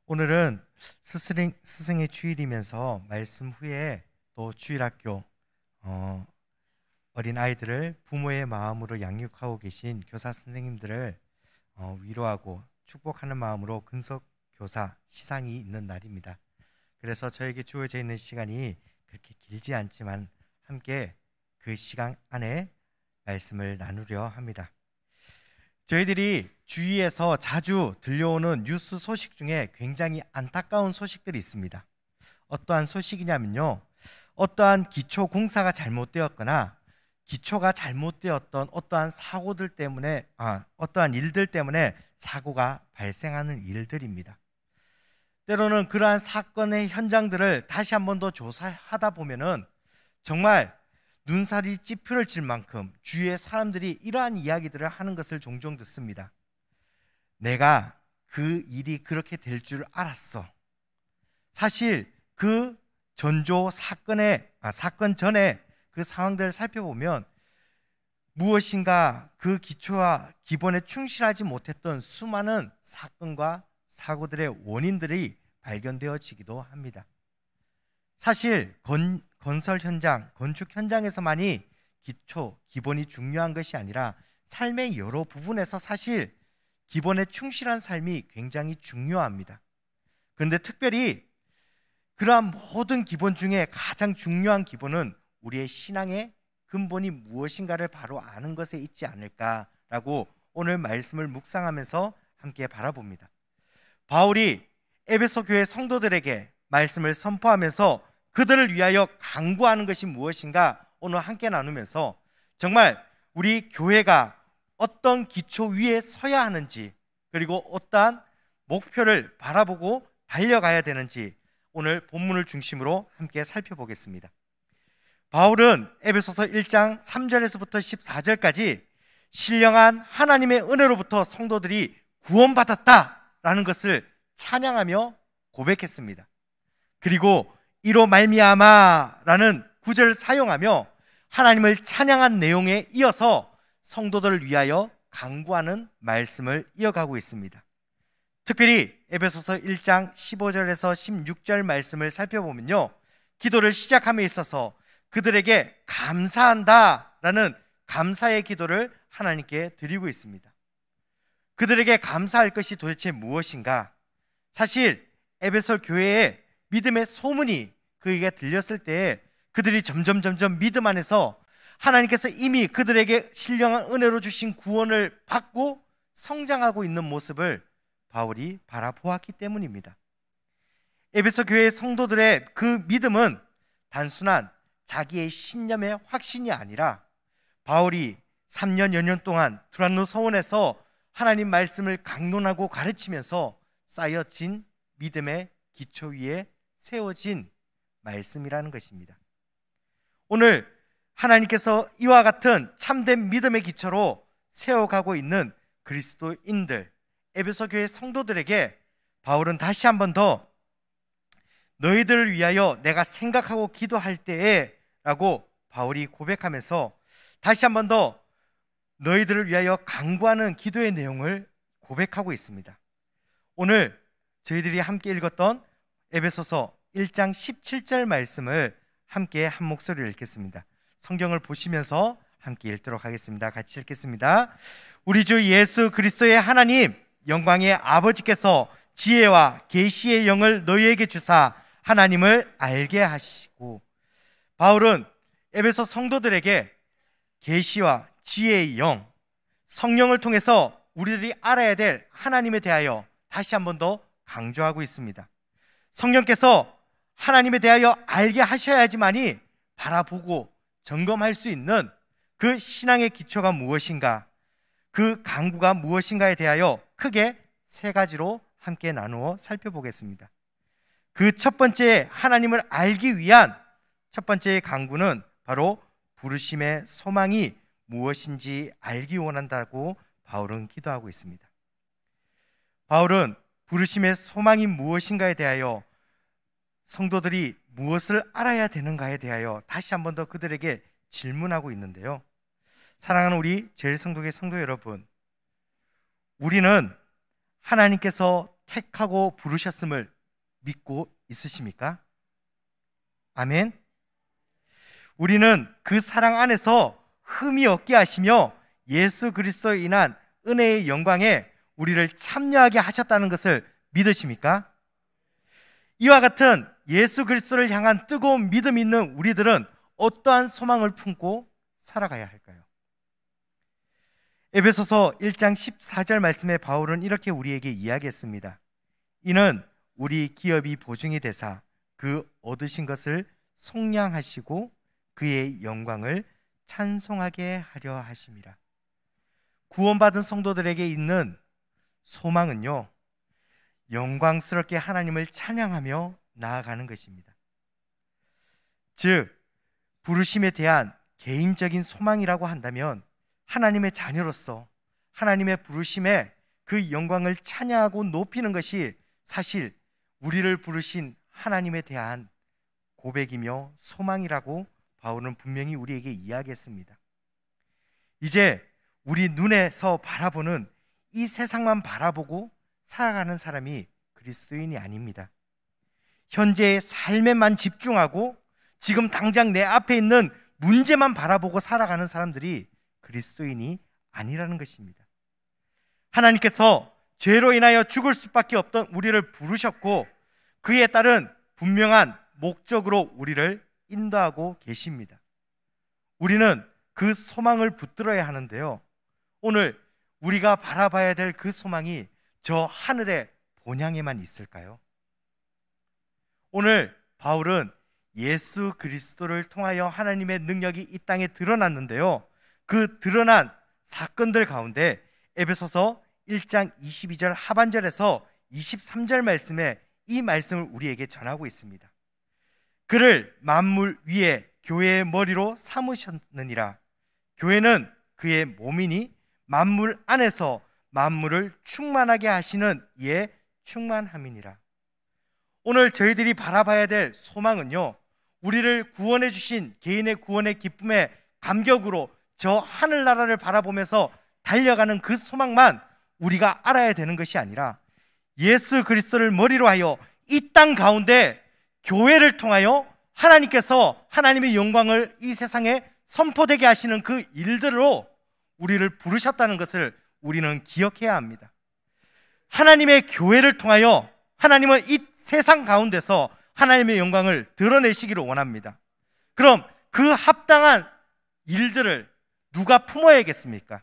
오늘은 스승의 주일이면서 말씀 후에 또 주일학교 어린 아이들을 부모의 마음으로 양육하고 계신 교사 선생님들을 위로하고 축복하는 마음으로 근속 교사 시상이 있는 날입니다. 그래서 저에게 주어져 있는 시간이 그렇게 길지 않지만 함께 그 시간 안에 말씀을 나누려 합니다. 저희들이 주위에서 자주 들려오는 뉴스 소식 중에 굉장히 안타까운 소식들이 있습니다. 어떠한 소식이냐면요, 어떠한 기초 공사가 잘못되었거나 기초가 잘못되었던 어떠한 사고들 때문에 어떠한 일들 때문에 사고가 발생하는 일들입니다. 때로는 그러한 사건의 현장들을 다시 한 번 더 조사하다 보면은 정말 눈살이 찌푸려질 만큼 주위의 사람들이 이러한 이야기들을 하는 것을 종종 듣습니다. 내가 그 일이 그렇게 될 줄 알았어. 사실 그 전조 사건 전에 그 상황들을 살펴보면 무엇인가 그 기초와 기본에 충실하지 못했던 수많은 사건과 사고들의 원인들이 발견되어지기도 합니다. 사실 건설 현장, 건축 현장에서만이 기본이 중요한 것이 아니라 삶의 여러 부분에서 사실 기본에 충실한 삶이 굉장히 중요합니다. 그런데 특별히 그러한 모든 기본 중에 가장 중요한 기본은 우리의 신앙의 근본이 무엇인가를 바로 아는 것에 있지 않을까라고 오늘 말씀을 묵상하면서 함께 바라봅니다. 바울이 에베소 교회 성도들에게 말씀을 선포하면서 그들을 위하여 간구하는 것이 무엇인가 오늘 함께 나누면서 정말 우리 교회가 어떤 기초 위에 서야 하는지, 그리고 어떠한 목표를 바라보고 달려가야 되는지 오늘 본문을 중심으로 함께 살펴보겠습니다. 바울은 에베소서 1장 3절에서부터 14절까지 신령한 하나님의 은혜로부터 성도들이 구원받았다라는 것을 찬양하며 고백했습니다. 그리고 이로 말미암아라는 구절을 사용하며 하나님을 찬양한 내용에 이어서 성도들을 위하여 간구하는 말씀을 이어가고 있습니다. 특별히 에베소서 1장 15절에서 16절 말씀을 살펴보면요, 기도를 시작함에 있어서 그들에게 감사한다라는 감사의 기도를 하나님께 드리고 있습니다. 그들에게 감사할 것이 도대체 무엇인가? 사실 에베소 교회의 믿음의 소문이 그에게 들렸을 때 그들이 점점 믿음 안에서 하나님께서 이미 그들에게 신령한 은혜로 주신 구원을 받고 성장하고 있는 모습을 바울이 바라보았기 때문입니다. 에베소 교회의 성도들의 그 믿음은 단순한 자기의 신념의 확신이 아니라 바울이 3년 여년 동안 두란노 서원에서 하나님 말씀을 강론하고 가르치면서 쌓여진 믿음의 기초 위에 세워진 말씀이라는 것입니다. 오늘 하나님께서 이와 같은 참된 믿음의 기초로 세워가고 있는 그리스도인들, 에베소 교회 성도들에게 바울은 다시 한 번 더 너희들을 위하여 내가 생각하고 기도할 때에 라고 바울이 고백하면서 다시 한 번 더 너희들을 위하여 간구하는 기도의 내용을 고백하고 있습니다. 오늘 저희들이 함께 읽었던 에베소서 1장 17절 말씀을 함께 한 목소리로 읽겠습니다. 성경을 보시면서 함께 읽도록 하겠습니다. 같이 읽겠습니다. 우리 주 예수 그리스도의 하나님 영광의 아버지께서 지혜와 계시의 영을 너희에게 주사 하나님을 알게 하시고, 바울은 에베소 성도들에게 계시와 지혜의 영, 성령을 통해서 우리들이 알아야 될 하나님에 대하여 다시 한 번 더 강조하고 있습니다. 성령께서 하나님에 대하여 알게 하셔야지만이 바라보고 점검할 수 있는 그 신앙의 기초가 무엇인가, 그 간구가 무엇인가에 대하여 크게 세 가지로 함께 나누어 살펴보겠습니다. 그 첫 번째 하나님을 알기 위한 첫 번째 간구는 바로 부르심의 소망이 무엇인지 알기 원한다고 바울은 기도하고 있습니다. 바울은 부르심의 소망이 무엇인가에 대하여 성도들이 무엇을 알아야 되는가에 대하여 다시 한 번 더 그들에게 질문하고 있는데요, 사랑하는 우리 제일성도의 성도 여러분, 우리는 하나님께서 택하고 부르셨음을 믿고 있으십니까? 아멘. 우리는 그 사랑 안에서 흠이 없게 하시며 예수 그리스도로 인한 은혜의 영광에 우리를 참여하게 하셨다는 것을 믿으십니까? 이와 같은 예수 그리스도를 향한 뜨거운 믿음이 있는 우리들은 어떠한 소망을 품고 살아가야 할까요? 에베소서 1장 14절 말씀에 바울은 이렇게 우리에게 이야기했습니다. 이는 우리 기업이 보증이 되사 그 얻으신 것을 속량하시고 그의 영광을 찬송하게 하려 하심이라. 구원받은 성도들에게 있는 소망은요, 영광스럽게 하나님을 찬양하며 나아가는 것입니다. 즉, 부르심에 대한 개인적인 소망이라고 한다면 하나님의 자녀로서 하나님의 부르심에 그 영광을 찬양하고 높이는 것이 사실 우리를 부르신 하나님에 대한 고백이며 소망이라고 바울은 분명히 우리에게 이야기했습니다. 이제 우리 눈에서 바라보는 이 세상만 바라보고 살아가는 사람이 그리스도인이 아닙니다. 현재의 삶에만 집중하고 지금 당장 내 앞에 있는 문제만 바라보고 살아가는 사람들이 그리스도인이 아니라는 것입니다. 하나님께서 죄로 인하여 죽을 수밖에 없던 우리를 부르셨고 그에 따른 분명한 목적으로 우리를 인도하고 계십니다. 우리는 그 소망을 붙들어야 하는데요, 오늘 우리가 바라봐야 될 그 소망이 저 하늘의 본향에만 있을까요? 오늘 바울은 예수 그리스도를 통하여 하나님의 능력이 이 땅에 드러났는데요, 그 드러난 사건들 가운데 에베소서 1장 22절 하반절에서 23절 말씀에 이 말씀을 우리에게 전하고 있습니다. 그를 만물 위에 교회의 머리로 삼으셨느니라. 교회는 그의 몸이니 만물 안에서 만물을 충만하게 하시는 이의 충만함이니라. 오늘 저희들이 바라봐야 될 소망은요, 우리를 구원해 주신 개인의 구원의 기쁨에 감격으로 저 하늘나라를 바라보면서 달려가는 그 소망만 우리가 알아야 되는 것이 아니라 예수 그리스도를 머리로 하여 이 땅 가운데 교회를 통하여 하나님께서 하나님의 영광을 이 세상에 선포되게 하시는 그 일들로 우리를 부르셨다는 것을 우리는 기억해야 합니다. 하나님의 교회를 통하여 하나님은 이 세상 가운데서 하나님의 영광을 드러내시기를 원합니다. 그럼 그 합당한 일들을 누가 품어야겠습니까?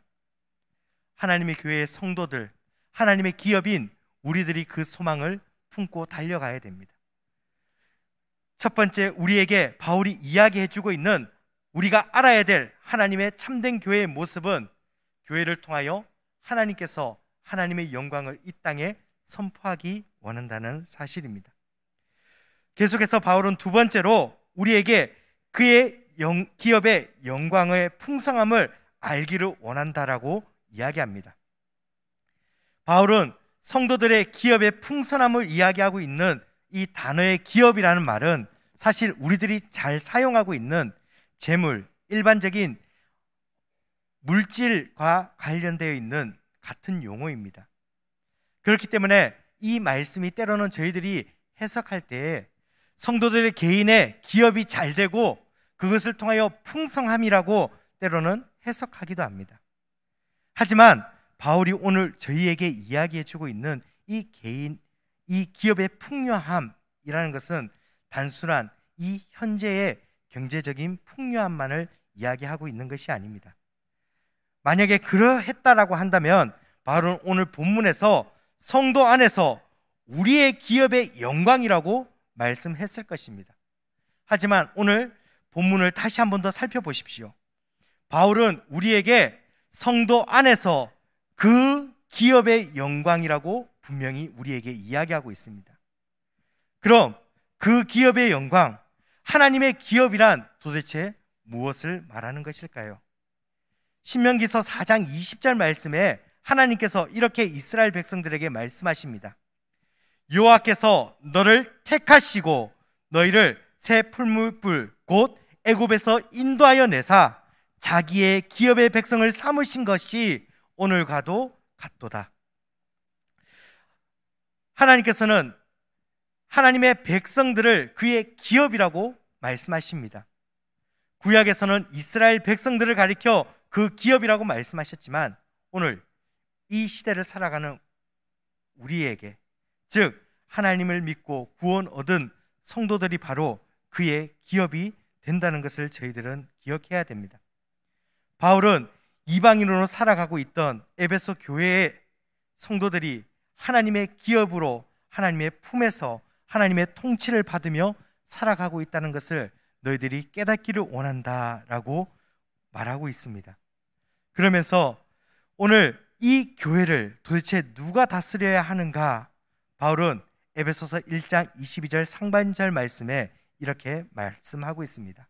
하나님의 교회의 성도들, 하나님의 기업인 우리들이 그 소망을 품고 달려가야 됩니다. 첫 번째, 우리에게 바울이 이야기해주고 있는 우리가 알아야 될 하나님의 참된 교회의 모습은 교회를 통하여 하나님께서 하나님의 영광을 이 땅에 선포하기 원한다는 사실입니다. 계속해서 바울은 두 번째로 우리에게 그의 기업의 영광의 풍성함을 알기를 원한다라고 이야기합니다. 바울은 성도들의 기업의 풍성함을 이야기하고 있는 이 단어의 기업이라는 말은 사실 우리들이 잘 사용하고 있는 재물, 일반적인 물질과 관련되어 있는 같은 용어입니다. 그렇기 때문에 이 말씀이 때로는 저희들이 해석할 때 성도들의 개인의 기업이 잘 되고 그것을 통하여 풍성함이라고 때로는 해석하기도 합니다. 하지만 바울이 오늘 저희에게 이야기해 주고 있는 이 기업의 풍요함이라는 것은 단순한 이 현재의 경제적인 풍요함만을 이야기하고 있는 것이 아닙니다. 만약에 그러했다라고 한다면 바울은 오늘 본문에서 성도 안에서 우리의 기업의 영광이라고 말씀했을 것입니다. 하지만 오늘 본문을 다시 한 번 더 살펴보십시오. 바울은 우리에게 성도 안에서 그 기업의 영광이라고 분명히 우리에게 이야기하고 있습니다. 그럼 그 기업의 영광, 하나님의 기업이란 도대체 무엇을 말하는 것일까요? 신명기서 4장 20절 말씀에 하나님께서 이렇게 이스라엘 백성들에게 말씀하십니다. 여호와께서 너를 택하시고 너희를 새 풀무불 곧 애굽에서 인도하여 내사 자기의 기업의 백성을 삼으신 것이 오늘과도 같도다. 하나님께서는 하나님의 백성들을 그의 기업이라고 말씀하십니다. 구약에서는 이스라엘 백성들을 가리켜 그 기업이라고 말씀하셨지만 오늘 이 시대를 살아가는 우리에게, 즉 하나님을 믿고 구원 얻은 성도들이 바로 그의 기업이 된다는 것을 저희들은 기억해야 됩니다. 바울은 이방인으로 살아가고 있던 에베소 교회의 성도들이 하나님의 기업으로 하나님의 품에서 하나님의 통치를 받으며 살아가고 있다는 것을 너희들이 깨닫기를 원한다라고 말하고 있습니다. 그러면서 오늘 이 교회를 도대체 누가 다스려야 하는가? 바울은 에베소서 1장 22절 상반절 말씀에 이렇게 말씀하고 있습니다.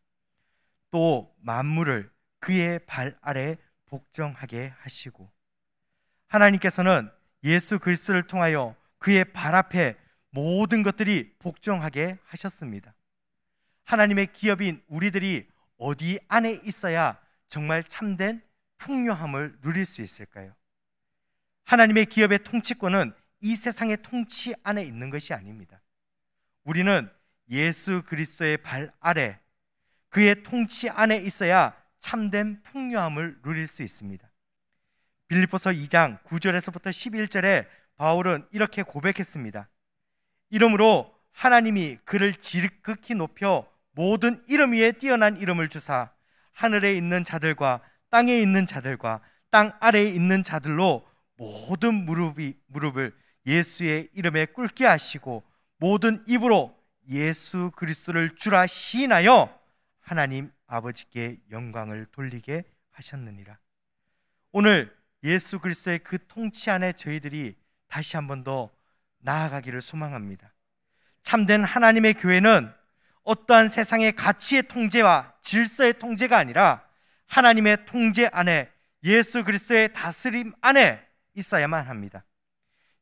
또 만물을 그의 발 아래 복종하게 하시고, 하나님께서는 예수 그리스도를 통하여 그의 발 앞에 모든 것들이 복종하게 하셨습니다. 하나님의 기업인 우리들이 어디 안에 있어야 정말 참된 풍요함을 누릴 수 있을까요? 하나님의 기업의 통치권은 이 세상의 통치 안에 있는 것이 아닙니다. 우리는 예수 그리스도의 발 아래 그의 통치 안에 있어야 참된 풍요함을 누릴 수 있습니다. 빌립보서 2장 9절에서부터 11절에 바울은 이렇게 고백했습니다. 이러므로 하나님이 그를 지극히 높여 모든 이름 위에 뛰어난 이름을 주사 하늘에 있는 자들과 땅에 있는 자들과 땅 아래에 있는 자들로 모든 무릎을 예수의 이름에 꿇게 하시고 모든 입으로 예수 그리스도를 주라 시인하여 하나님 아버지께 영광을 돌리게 하셨느니라. 오늘 예수 그리스도의 그 통치 안에 저희들이 다시 한 번 더 나아가기를 소망합니다. 참된 하나님의 교회는 어떠한 세상의 가치의 통제와 질서의 통제가 아니라 하나님의 통제 안에 예수 그리스도의 다스림 안에 있어야만 합니다.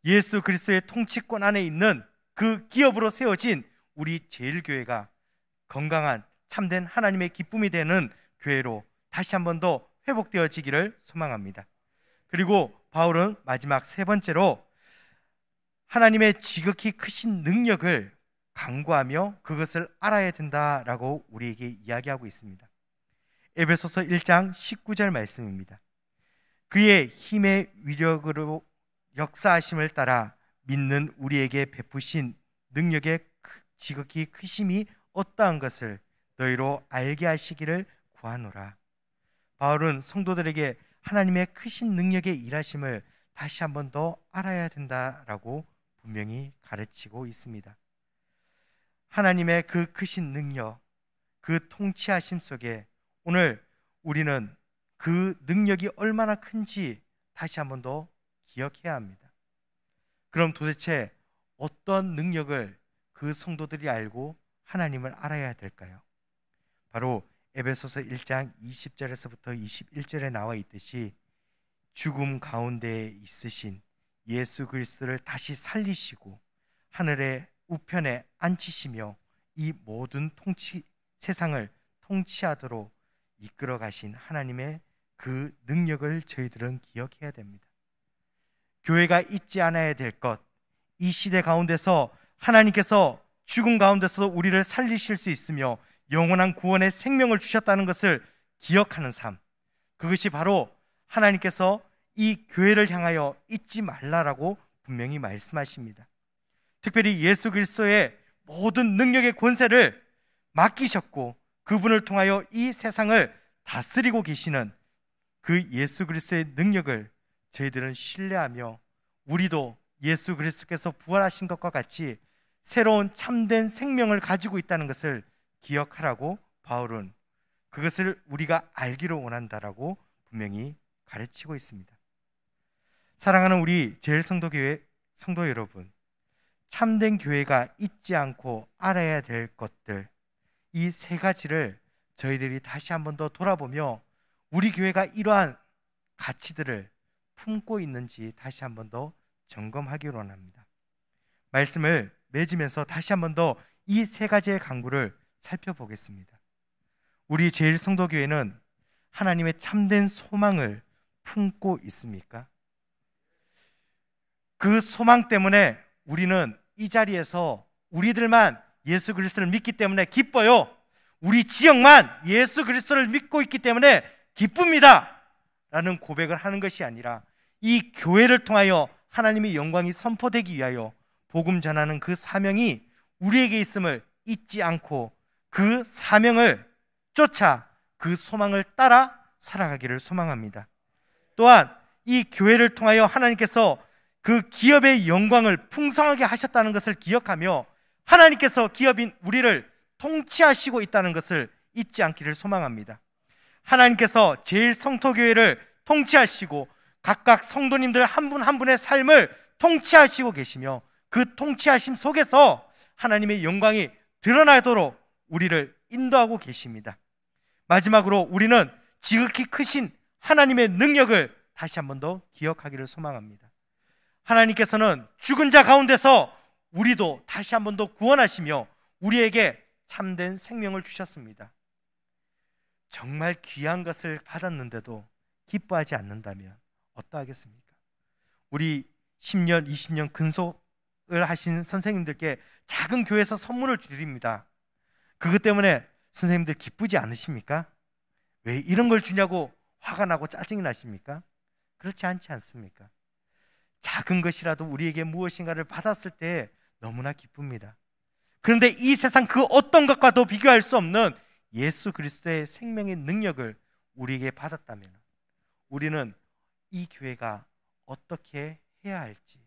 예수 그리스도의 통치권 안에 있는 그 기업으로 세워진 우리 제일교회가 건강한 참된 하나님의 기쁨이 되는 교회로 다시 한 번 더 회복되어지기를 소망합니다. 그리고 바울은 마지막 세 번째로 하나님의 지극히 크신 능력을 간구하며 그것을 알아야 된다라고 우리에게 이야기하고 있습니다. 에베소서 1장 19절 말씀입니다. 그의 힘의 위력으로 역사하심을 따라 믿는 우리에게 베푸신 능력의 지극히 크심이 어떠한 것을 너희로 알게 하시기를 구하노라. 바울은 성도들에게 하나님의 크신 능력의 일하심을 다시 한 번 더 알아야 된다라고 분명히 가르치고 있습니다. 하나님의 그 크신 능력, 그 통치하심 속에 오늘 우리는 그 능력이 얼마나 큰지 다시 한 번 더 기억해야 합니다. 그럼 도대체 어떤 능력을 그 성도들이 알고 하나님을 알아야 될까요? 바로 에베소서 1장 20절에서부터 21절에 나와 있듯이 죽음 가운데에 있으신 예수 그리스도를 다시 살리시고 하늘의 우편에 앉히시며 이 모든 세상을 통치하도록 이끌어 가신 하나님의 그 능력을 저희들은 기억해야 됩니다. 교회가 잊지 않아야 될 것, 이 시대 가운데서 하나님께서 죽음 가운데서 우리를 살리실 수 있으며 영원한 구원의 생명을 주셨다는 것을 기억하는 삶, 그것이 바로 하나님께서 이 교회를 향하여 잊지 말라라고 분명히 말씀하십니다. 특별히 예수 그리스도의 모든 능력의 권세를 맡기셨고 그분을 통하여 이 세상을 다스리고 계시는 그 예수 그리스도의 능력을 저희들은 신뢰하며 우리도 예수 그리스도께서 부활하신 것과 같이 새로운 참된 생명을 가지고 있다는 것을 기억하라고 바울은 그것을 우리가 알기를 원한다라고 분명히 가르치고 있습니다. 사랑하는 우리 제일성도교회 성도 여러분, 참된 교회가 잊지 않고 알아야 될 것들, 이 세 가지를 저희들이 다시 한 번 더 돌아보며 우리 교회가 이러한 가치들을 품고 있는지 다시 한 번 더 점검하기를 원합니다. 말씀을 맺으면서 다시 한 번 더 이 세 가지의 강구를 살펴보겠습니다. 우리 제일성도교회는 하나님의 참된 소망을 품고 있습니까? 그 소망 때문에 우리는 이 자리에서 우리들만 예수 그리스도를 믿기 때문에 기뻐요. 우리 지역만 예수 그리스도를 믿고 있기 때문에 기쁩니다 라는 고백을 하는 것이 아니라 이 교회를 통하여 하나님의 영광이 선포되기 위하여 복음 전하는 그 사명이 우리에게 있음을 잊지 않고 그 사명을 쫓아 그 소망을 따라 살아가기를 소망합니다. 또한 이 교회를 통하여 하나님께서 그 기업의 영광을 풍성하게 하셨다는 것을 기억하며 하나님께서 기업인 우리를 통치하시고 있다는 것을 잊지 않기를 소망합니다. 하나님께서 제일 성토교회를 통치하시고 각각 성도님들 한 분 한 분의 삶을 통치하시고 계시며 그 통치하심 속에서 하나님의 영광이 드러나도록 우리를 인도하고 계십니다. 마지막으로 우리는 지극히 크신 하나님의 능력을 다시 한 번 더 기억하기를 소망합니다. 하나님께서는 죽은 자 가운데서 우리도 다시 한 번 더 구원하시며 우리에게 참된 생명을 주셨습니다. 정말 귀한 것을 받았는데도 기뻐하지 않는다면 어떠하겠습니까? 우리 10년, 20년 근속을 하신 선생님들께 작은 교회에서 선물을 드립니다. 그것 때문에 선생님들 기쁘지 않으십니까? 왜 이런 걸 주냐고 화가 나고 짜증이 나십니까? 그렇지 않지 않습니까? 작은 것이라도 우리에게 무엇인가를 받았을 때 너무나 기쁩니다. 그런데 이 세상 그 어떤 것과도 비교할 수 없는 예수 그리스도의 생명의 능력을 우리에게 받았다면 우리는 이 교회가 어떻게 해야 할지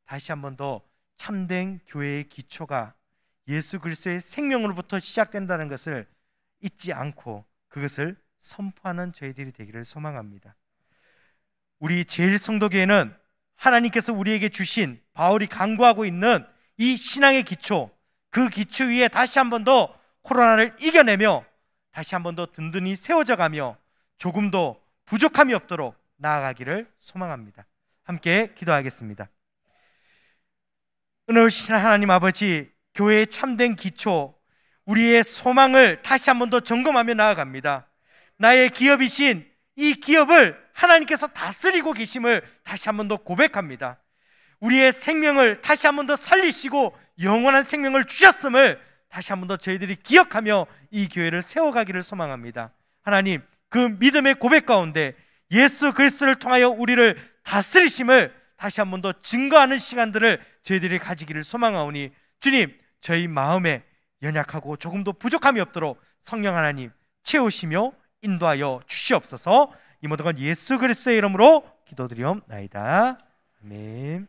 다시 한 번 더 참된 교회의 기초가 예수 그리스도의 생명으로부터 시작된다는 것을 잊지 않고 그것을 선포하는 저희들이 되기를 소망합니다. 우리 제일성도교회는 하나님께서 우리에게 주신 바울이 강구하고 있는 이 신앙의 기초, 그 기초 위에 다시 한 번 더 코로나를 이겨내며 다시 한 번 더 든든히 세워져 가며 조금도 부족함이 없도록 나아가기를 소망합니다. 함께 기도하겠습니다. 은혜로우신 하나님 아버지, 교회의 참된 기초, 우리의 소망을 다시 한 번 더 점검하며 나아갑니다. 나의 기업이신 이 기업을 하나님께서 다스리고 계심을 다시 한 번 더 고백합니다. 우리의 생명을 다시 한 번 더 살리시고 영원한 생명을 주셨음을 다시 한 번 더 저희들이 기억하며 이 교회를 세워가기를 소망합니다. 하나님, 그 믿음의 고백 가운데 예수 그리스도를 통하여 우리를 다스리심을 다시 한 번 더 증거하는 시간들을 저희들이 가지기를 소망하오니 주님, 저희 마음에 연약하고 조금도 부족함이 없도록 성령 하나님 채우시며 인도하여 주시옵소서. 이 모든 건 예수 그리스도의 이름으로 기도드리옵나이다. 아멘.